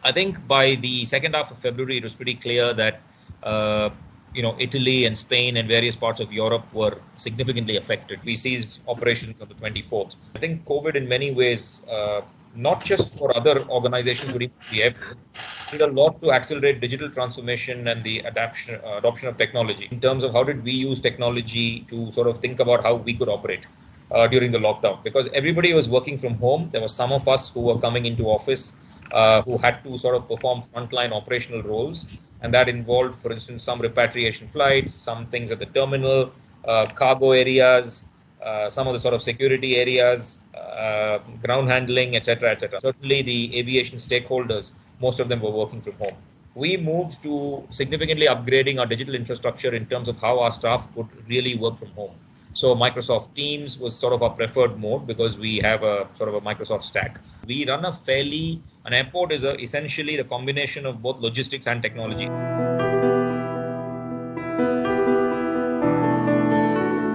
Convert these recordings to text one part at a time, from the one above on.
I think by the second half of February, it was pretty clear that Italy and Spain and various parts of Europe were significantly affected. We ceased operations on the 24th. I think COVID, in many ways, not just for other organizations, but even the airport, did a lot to accelerate digital transformation and the adoption of technology. In terms of how did we use technology to sort of think about how we could operate during the lockdown, because everybody was working from home. There were some of us who were coming into office who had to sort of perform frontline operational roles. And that involved, for instance, some repatriation flights, some things at the terminal, cargo areas, some of the sort of security areas, ground handling, etc., etc. Certainly, the aviation stakeholders, most of them were working from home. We moved to significantly upgrading our digital infrastructure in terms of how our staff could really work from home. So Microsoft Teams was sort of our preferred mode because we have a sort of a Microsoft stack. We run an airport is essentially the combination of both logistics and technology.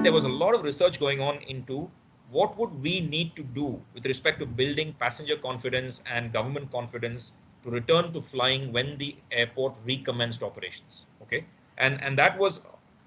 There was a lot of research going on into what would we need to do with respect to building passenger confidence and government confidence to return to flying when the airport recommenced operations. Okay, and that was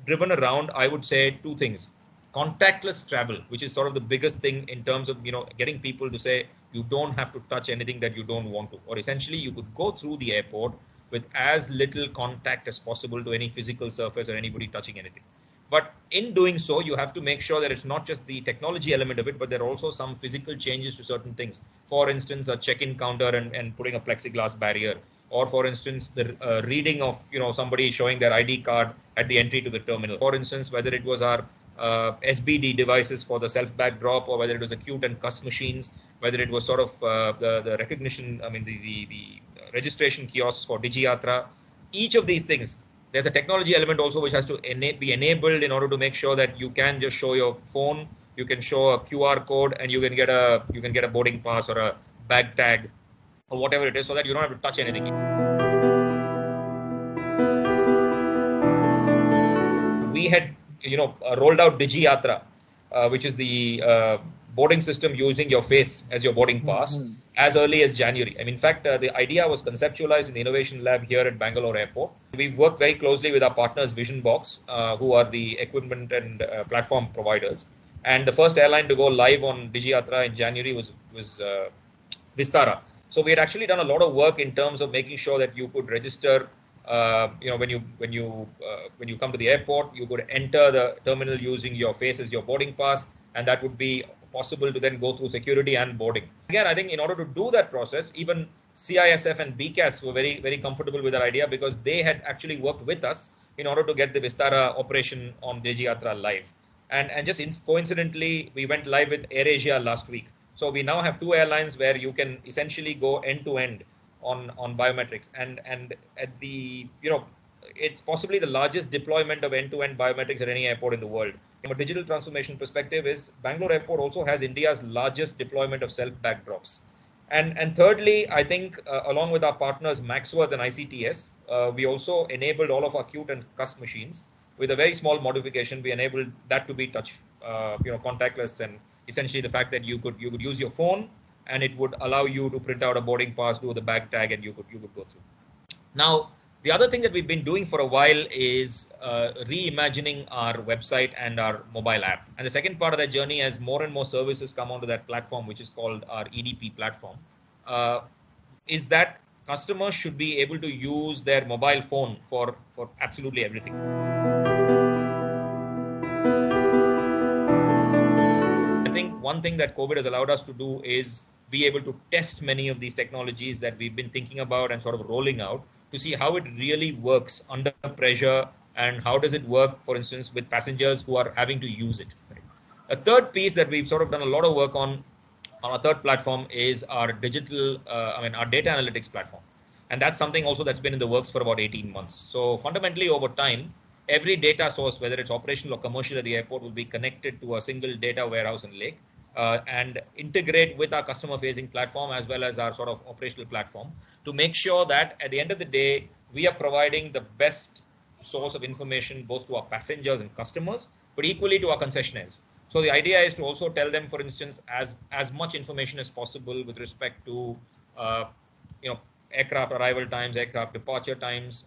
driven around, I would say, two things. Contactless travel, which is sort of the biggest thing in terms of getting people to say you don't have to touch anything that you don't want to, or essentially you could go through the airport with as little contact as possible to any physical surface or anybody touching anything. But in doing so, you have to make sure that it's not just the technology element of it, but there are also some physical changes to certain things. For instance, a check-in counter and putting a plexiglass barrier, or for instance, the reading of somebody showing their ID card at the entry to the terminal. For instance, whether it was our SBD devices for the self-bag drop, or whether it was the Qt and Cus machines, whether it was sort of the recognition, the registration kiosks for DigiYatra. Each of these things, there's a technology element also which has to be enabled in order to make sure that you can just show your phone, you can show a QR code, and you can get a boarding pass or a bag tag or whatever it is, so that you don't have to touch anything. We had rolled out DigiYatra, which is the boarding system using your face as your boarding pass, as early as January. In fact, the idea was conceptualized in the Innovation Lab here at Bangalore Airport. We've worked very closely with our partners Visionbox, who are the equipment and platform providers. And the first airline to go live on DigiYatra in January was Vistara. So we had actually done a lot of work in terms of making sure that you could register. When you come to the airport, you could enter the terminal using your face as your boarding pass, and that would be possible to then go through security and boarding. Again, I think in order to do that process, even CISF and BCAS were very, very comfortable with that idea, because they had actually worked with us in order to get the Vistara operation on DigiYatra live. And just coincidentally, we went live with AirAsia last week. So we now have two airlines where you can essentially go end to end on biometrics, and at the it's possibly the largest deployment of end-to-end biometrics at any airport in the world. From a digital transformation perspective, is Bangalore Airport also has India's largest deployment of self-bag drops. And thirdly, I think along with our partners Maxworth and ICTS, we also enabled all of our Qt and Cus machines with a very small modification. We enabled that to be touch contactless, and essentially the fact that you could use your phone, and it would allow you to print out a boarding pass, do the bag tag, and you could go through. Now, the other thing that we've been doing for a while is reimagining our website and our mobile app. And the second part of that journey, as more and more services come onto that platform, which is called our EDP platform, is that customers should be able to use their mobile phone for absolutely everything. I think one thing that COVID has allowed us to do is be able to test many of these technologies that we've been thinking about and sort of rolling out, to see how it really works under pressure, and how does it work, for instance, with passengers who are having to use it. A third piece that we've sort of done a lot of work on our third platform is our digital, our data analytics platform. And that's something also that's been in the works for about 18 months. So fundamentally, over time, every data source, whether it's operational or commercial at the airport, will be connected to a single data warehouse and lake. And integrate with our customer-facing platform as well as our sort of operational platform, to make sure that at the end of the day, we are providing the best source of information both to our passengers and customers, but equally to our concessionaires. So the idea is to also tell them, for instance, as much information as possible with respect to aircraft arrival times, aircraft departure times,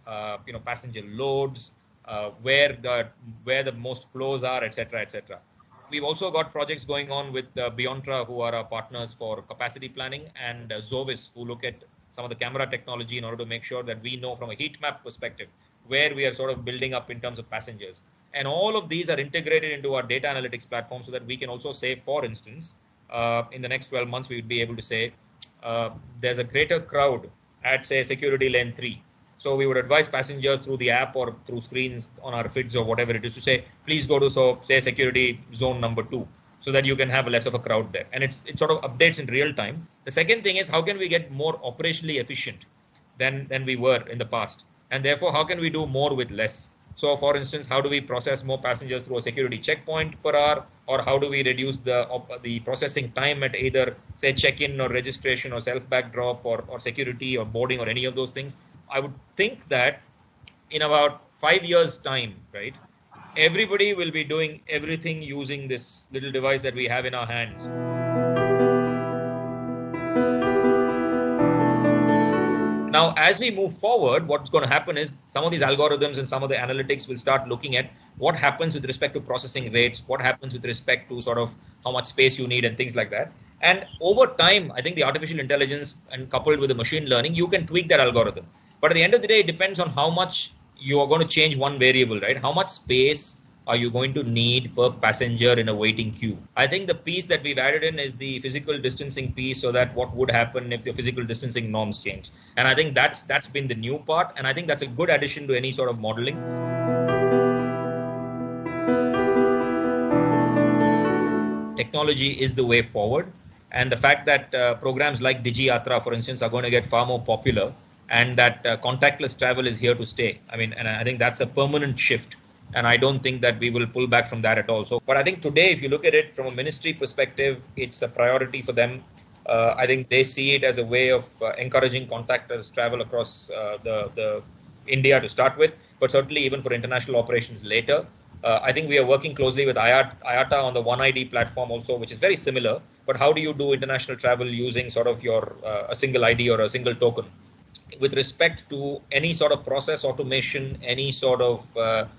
passenger loads, where the most flows are, etc., etc. We've also got projects going on with Beyontra, who are our partners for capacity planning, and Zovis, who look at some of the camera technology in order to make sure that we know from a heat map perspective where we are sort of building up in terms of passengers. And all of these are integrated into our data analytics platform so that we can also say, for instance, in the next 12 months, we would be able to say there's a greater crowd at, say, security lane 3. So we would advise passengers through the app or through screens on our FIDs or whatever it is to say, please go to, say, security zone number 2, so that you can have less of a crowd there. And it sort of updates in real time. The second thing is, how can we get more operationally efficient than we were in the past? And therefore, how can we do more with less? So, for instance, how do we process more passengers through a security checkpoint per hour? Or how do we reduce the processing time at either, say, check-in or registration or self-bag drop or security or boarding or any of those things? I would think that in about 5 years' time, right, everybody will be doing everything using this little device that we have in our hands. Now, as we move forward, what's going to happen is some of these algorithms and some of the analytics will start looking at what happens with respect to processing rates, what happens with respect to sort of how much space you need and things like that. And over time, I think the artificial intelligence and coupled with the machine learning, you can tweak that algorithm. But at the end of the day, it depends on how much you are going to change one variable, right? How much space are you going to need per passenger in a waiting queue? I think the piece that we've added in is the physical distancing piece, so that what would happen if the physical distancing norms change. And I think that's been the new part. And I think that's a good addition to any sort of modeling. Technology is the way forward. And the fact that programs like Digi Yatra, for instance, are going to get far more popular, and that contactless travel is here to stay. I mean, and I think that's a permanent shift. And I don't think that we will pull back from that at all. So, but I think today, if you look at it from a ministry perspective, it's a priority for them. I think they see it as a way of encouraging contactless travel across the India to start with, but certainly even for international operations later. I think we are working closely with IATA on the One ID platform also, which is very similar. But how do you do international travel using sort of your a single ID or a single token? With respect to any sort of process automation, any sort of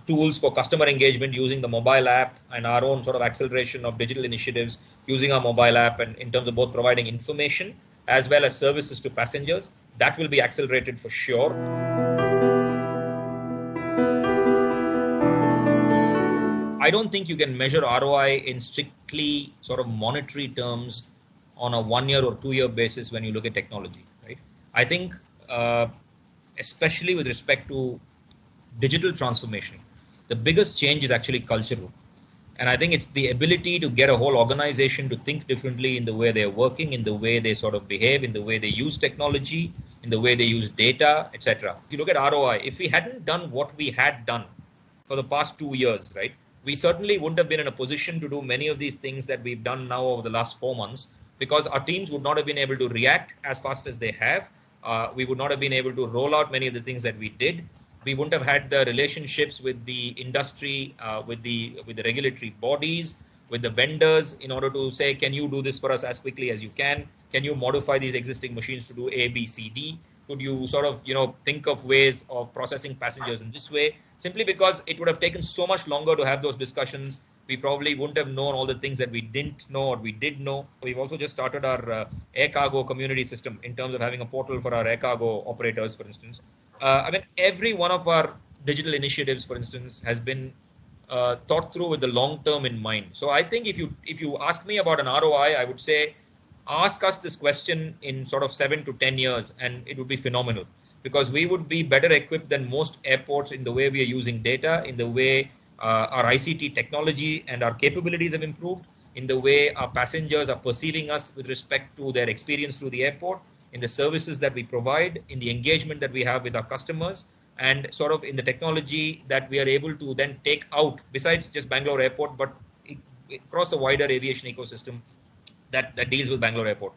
tools for customer engagement using the mobile app, and our own sort of acceleration of digital initiatives using our mobile app, and in terms of both providing information as well as services to passengers, that will be accelerated for sure. I don't think you can measure ROI in strictly sort of monetary terms on a 1 year or 2 year basis when you look at technology, right? I think especially with respect to digital transformation, the biggest change is actually cultural. And I think it's the ability to get a whole organization to think differently in the way they're working, in the way they sort of behave, in the way they use technology, in the way they use data, etc. If you look at ROI, if we hadn't done what we had done for the past 2 years, right, we certainly wouldn't have been in a position to do many of these things that we've done now over the last 4 months, because our teams would not have been able to react as fast as they have. We would not have been able to roll out many of the things that we did. We wouldn't have had the relationships with the industry, with the regulatory bodies, with the vendors, in order to say, can you do this for us as quickly as you can? Can you modify these existing machines to do A, B, C, D? Could you sort of, think of ways of processing passengers in this way? Simply because it would have taken so much longer to have those discussions. We probably wouldn't have known all the things that we didn't know or we did know. We've also just started our air cargo community system in terms of having a portal for our air cargo operators, for instance. I mean, every one of our digital initiatives, for instance, has been thought through with the long term in mind. So I think if you ask me about an ROI, I would say, ask us this question in sort of 7 to 10 years, and it would be phenomenal, because we would be better equipped than most airports in the way we are using data, in the way our ICT technology and our capabilities have improved, in the way our passengers are perceiving us with respect to their experience through the airport, in the services that we provide, in the engagement that we have with our customers, and sort of in the technology that we are able to then take out besides just Bangalore Airport, but across a wider aviation ecosystem that deals with Bangalore Airport.